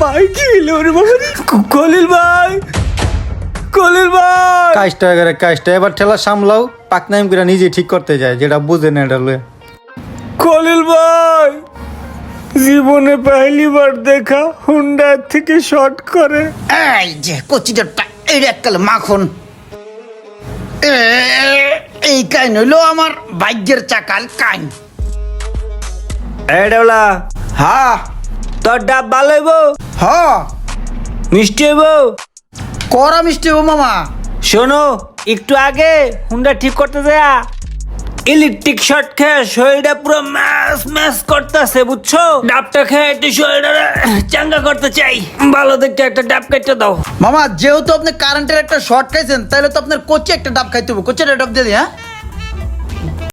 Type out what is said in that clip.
ভাই কি হলো রে বাবা? কলিল ভাই, কলিল ভাই, কাজটা এবার ঠেলা সামলাও। পাকনাইম করে নিজে ঠিক করতে যায়, যেটা বুঝে না এটা লয়ে। কলিল ভাই, জীবনে পহলি বার দেখা হুন্ডা থেকে শর্ট করে। এই যে কচিটারটা এই এককাল মাখন এই কাইন হইলো আমার ভাগ্যের চাকাল কাইন। এই ডেওলা, হ্যাঁ তোর ডাব ভালো হইব, হ্যাঁ মিষ্টি হইব। করা মিষ্টি হবো মামা। শোনো, একটু আগে হুন্ডা ঠিক করতে যা ইলেকট্রিক শর্ট খেয়ে শরীরটা পুরো ম্যাশ ম্যাশ করতেছে, বুঝছো? ডাবটা খেয়ে একটু শরীরটা চাঙ্গা করতে চাই, ভালো দেখতে একটা ডাব কেটে দাও। মামা যেহেতু আপনি কারেন্টের একটা শর্ট খাইছেন, তাহলে তো আপনার কোচে একটা ডাব খাইতে হবে। কোচের ডাব দিয়ে দিই, হ্যাঁ।